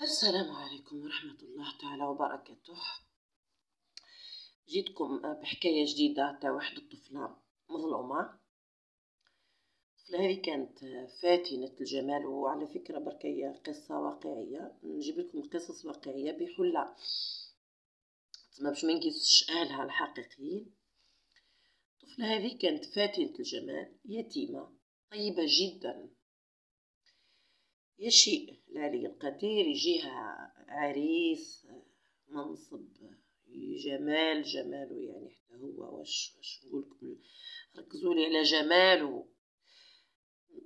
السلام عليكم ورحمة الله تعالى وبركاته. جيتكم بحكاية جديدة تاع واحد الطفلة مظلومة. الطفلة هذه كانت فاتنة الجمال، وعلى فكرة بركية قصة واقعية، نجيب لكم قصص واقعية بحلة تسمى باش ما نقيسش أهلها الحقيقيين. الطفلة هذه كانت فاتنة الجمال، يتيمة طيبة جدا، يشيء العلي القدير يجيها عريس منصب جماله، يعني حتى هو واش نقولكم، ركزولي على جماله.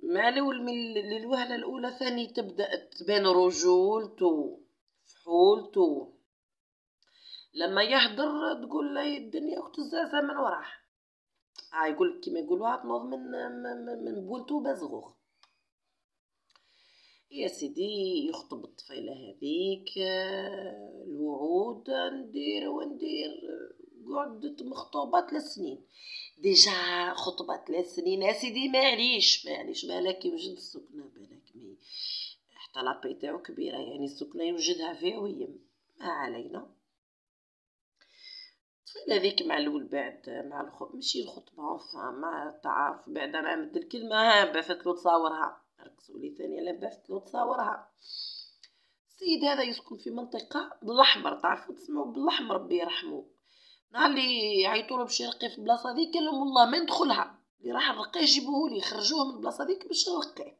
مع الأول من الوهلة الأولى ثاني تبدأ تبان رجولته فحولته، لما يهدر تقول لي الدنيا وتزازة من وراه. يقولك كيما يقولوها تنوض من بولتو بزغوخ. يا سيدي يخطب الطفيلة هذيك، الوعود ندير قعدت مخطوبة 3 سنين ديجا، خطبة 3 سنين يا سيدي. معليش بالك يوجد السكنة، بالك مي حتى لابي تاعو كبيرة، يعني السكنة يوجدها فيه ويم. ما علينا. الطفيلة هذيك مع الأول بعد مع ماشي الخطبة مع التعارف، بعد ما مد الكلمة بثتلو تصاورها. ركزوا لي ثاني على بثتلو تصاورها. السيد هذا يسكن في منطقة بالأحمر، تعرفوا تسمعوا بالأحمر ربي يرحمه. نهار اللي يعيطولو باش يرقي في البلاصة هذيك قال لهم والله ما ندخلها، اللي راح نرقيه جيبوهولي خرجوه من البلاصة هذيك باش نرقيه.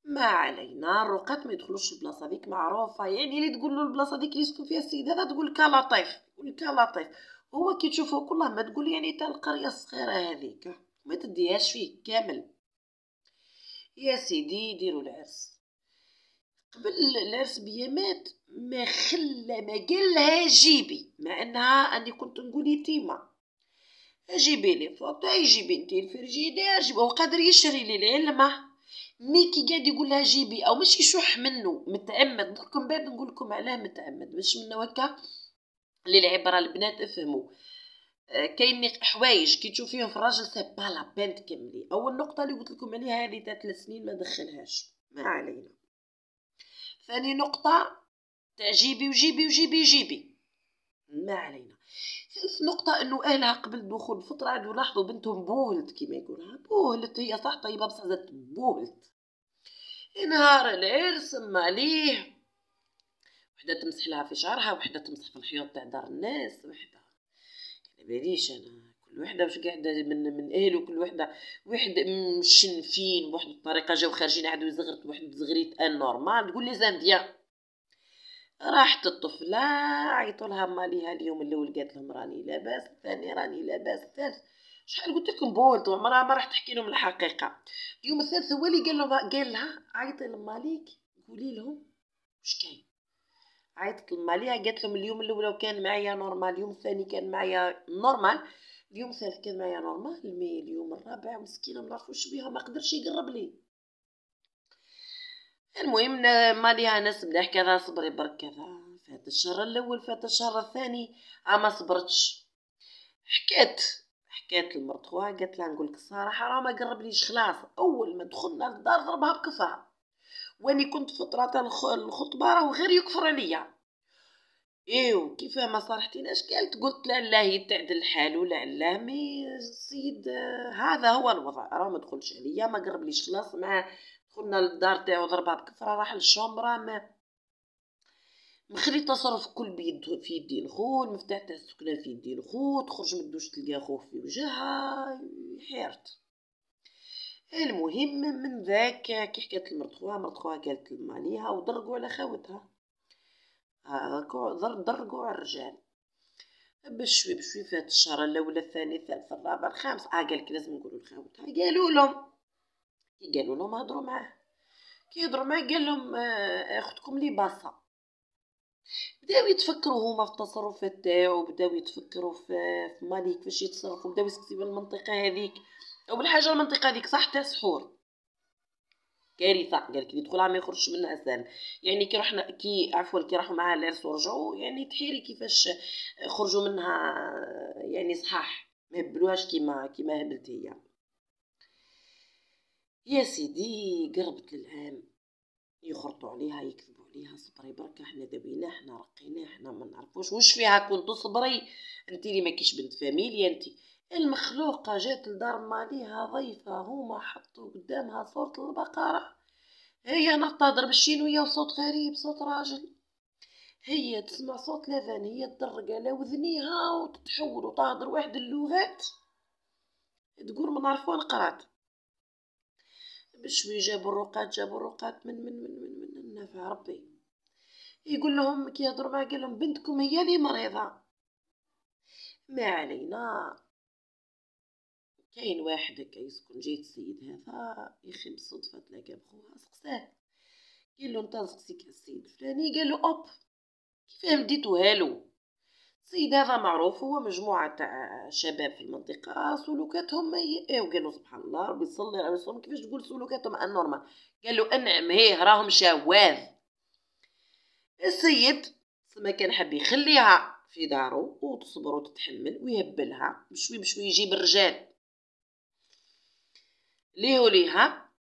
ما علينا، الرقات ما يدخلوش البلاصة هذيك معروفة، يعني اللي تقول له البلاصة هذيك اللي يسكن فيها السيد هذا تقول كا لطيف، يقول كا لطيف. هو كي تشوفه كله ما تقول يعني تاع القرية الصغيرة هذيك ما تديهاش فيه كامل. يا سيدي يديروا العرس. قبل العرس بيامات ما قالها جيبي، مع انها اني كنت نقول يتيمه، جيبي لي فوطاي، جيبي انتي الفريجيدير، جيبي. هو قادر يشري لي العلمه، مي كي قاعد يقول لها جيبي او ماشي شح منه متعمد. دركم بعد نقول لكم علاه متعمد باش منه هكا للعبره البنات افهموا. كاين حوايج كي تشوفيهم في الراجل سي با لا بين تكملي. اول نقطه اللي قلت لكم عليها هذه تاع 3 سنين ما دخلهاش، ما علينا. ثاني نقطة تاع جيبي وجيبي وجيبي جيبي، ما علينا. ثالث نقطة انه اهلها قبل دخول الفطرة عادوا لاحظوا بنتهم بوهلت، كيما يقولها بوهلت، هي صح طيبة بصح زادت بوهلت. نهار العرس عليه وحدة تمسح لها في شعرها، وحدة تمسح في الحيوط تاع دار الناس، وحدة ما باليش انا كل وحدة واش قاعدة من اهله، كل وحدة واحد مشنفين بواحد الطريقة، جاو خارجين عادوا يزغرت واحد زغريت ان نورمال تقول لي زانديان. راحت الطفلة عيطولها ماليها اليوم الأول قالت لهم راني لاباس، الثاني راني لاباس، الثالث شحال قلت لكم بولت وعمرها ما راح تحكي لهم الحقيقة. اليوم الثالث هو اللي قال لها عيطي لماليك قولي لهم واش كاين. عيطت لماليها قالت لهم اليوم الأول كان معايا نورمال، اليوم الثاني كان معايا نورمال، اليوم الثالث كان معايا نورمال، مي اليوم الرابع مسكينة ما نعرفوش بيها ما قدرش يقرب لي. المهم ماليها ناس مليح كذا، صبري برك كذا. فات الشهر الاول فات الشهر الثاني ما صبرتش، حكات لمرت خوها قالت لها نقولك الصراحه راه ما قربليش خلاص. اول ما دخلنا للدار ضربها بكفرها، واني كنت فترة الخطبه راه غير يكفر عليا. ايوا كيف ما صارحتيناش قلت لعله يتعدل حاله، لعله مي السيد هذا هو الوضع، راه ما دخلش عليا ما قربليش خلاص. مع دخلنا للدار تاعو ضربها بكفرها، راح للشومبرا ما مخلي التصرف كل بيد في يدي الخو، المفتاح تاع السكنه في يدي الخو، تخرج من الدوش تلقى خوه في وجهها، حيرت. المهم من ذاك كي حكات لمرت خوها قالت لهم عليها ودرقوا على خاوتها، درقوا على الرجال. بشوي فات الشهر الاول الثاني الثالث الرابع الخامس، قالك لازم نقولوا لخاوتها. قالوا لهم هضروا معاه. كي يهضروا معاه قال لهم اختكم لي باصه. بداو يتفكروا هما في التصرفات تاعو، بداو يتفكروا في مالي كيفاش يتصرفوا، بداو يسكتوا المنطقه هذيك. اول حاجه المنطقه هذيك صح تاع سحور كارثه، قالك اللي يدخلها ما يخرجش منها سالم. يعني كي رحنا كي راحوا معاها العرس ورجعوا، يعني تحيري كيفاش خرجوا منها، يعني صحاح ما هبلوهاش كيما هبلت هي. يا سيدي قربت العام، يخرطوا عليها يكذبوا عليها، صبري بركة حنا داويناه حنا رقيناه حنا ما نعرفوش واش فيها كنتو صبري انتي اللي ماكيش بنت فاميليا انتي. المخلوقة جات لدار ماليها ضيفة، هما حطوا قدامها صورة البقرة، هي نعتذر بالشينوية وصوت غريب صوت راجل، هي تسمع صوت لذان هي تدرق على وذنيها وتتحول وتهضر واحد اللغات تقول ما نعرفو نقرات. بشوي جابوا الرقات من النافع ربي. يقول لهم كي يهضروا معاه قال لهم بنتكم هي اللي مريضة. ما علينا. كاين واحد هكا يسكن جيت السيد هذا يخي بالصدفة تلاقى بخوها سقساه قال له انت سقسيك السيد الفلاني، قال له اوب كيفاه مديتوها له. السيد هذا معروف هو مجموعة تاع شباب في المنطقة سلوكاتهم وقال له سبحان الله ربي يصلي على رسولهم كيفاش تقول سلوكاتهم انورمال. قال له انعم هيه راهم شواذ. السيد ما كان حب يخليها في دارو وتصبر وتتحمل ويهبلها بشوي بشوي يجيب الرجال ليه ليها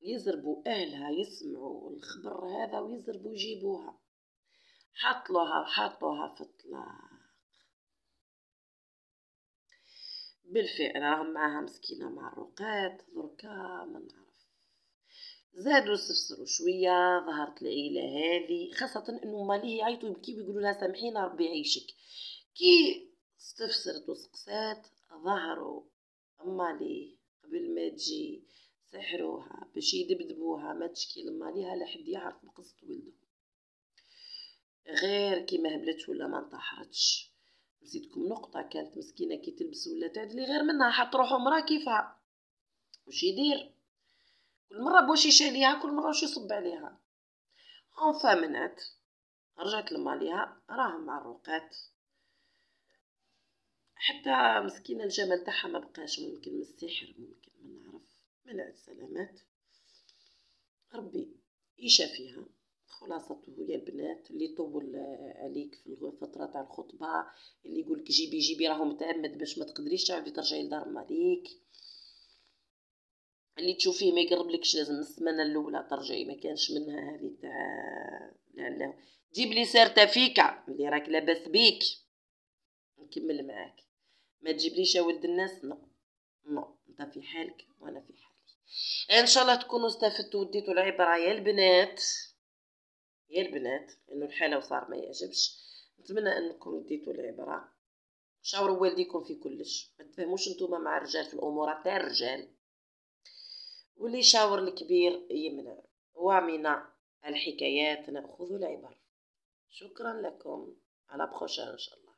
يزربوا اهلها يسمعوا الخبر هذا ويزربوا يجيبوها. حطوها في الطلاق. بالفعل راهم معاها مسكينة مع الرقات دركا ما نعرف. زادوا استفسروا شوية ظهرت العيلة هذه خاصة انه ماليه يعيطوا يبكي ويقولوا لها سامحينا ربي يعيشك. كي استفسرت وسقسات ظهروا ماليه قبل ما تجي سحروها باش يدبدبوها ما تشكي لماليها لا حد يعرف بقصة ولده غير كي ما هبلتش ولا ما انتحرتش. نسيتكم نقطة كانت مسكينة كي تلبس ولا تعدلي غير منها حط روحو مرا كيفها وش يدير كل مرة بوش يشاليها كل مرة وش يصب عليها. منات رجعت لماليها راهم مع الرقات حتى مسكينة الجمل تاعها ما بقاش ممكن من السحر ممكن ما نعرف من السلامات ربي يشافيها. خلاصته يا البنات اللي طول عليك في الفترة تاع الخطبة اللي يقولك جيبي راهو متعمد باش ما تقدريش تعاودي ترجعي لدار ماليك، اللي تشوفيه ما يقربلكش لازم السمانة الأولى ترجعي ما كانش منها هذه تاع لا جيب لي سيرتا فيكا اللي راك لاباس بيك نكمل معاك ما تجيبليش يا ولد الناس نو انت في حالك وانا في حالي. ان شاء الله تكونوا استفدتوا وديتوا العبرة يا البنات انه الحالة وصار ما يعجبش. نتمنى انكم ديتوا العبرة شاوروا والديكم في كلش ما تفهموش نتوما مع الرجال في الامور تاع الرجال واللي شاور الكبير يمنع. ومن الحكايات نأخذ العبر. شكرا لكم على بخوشة ان شاء الله.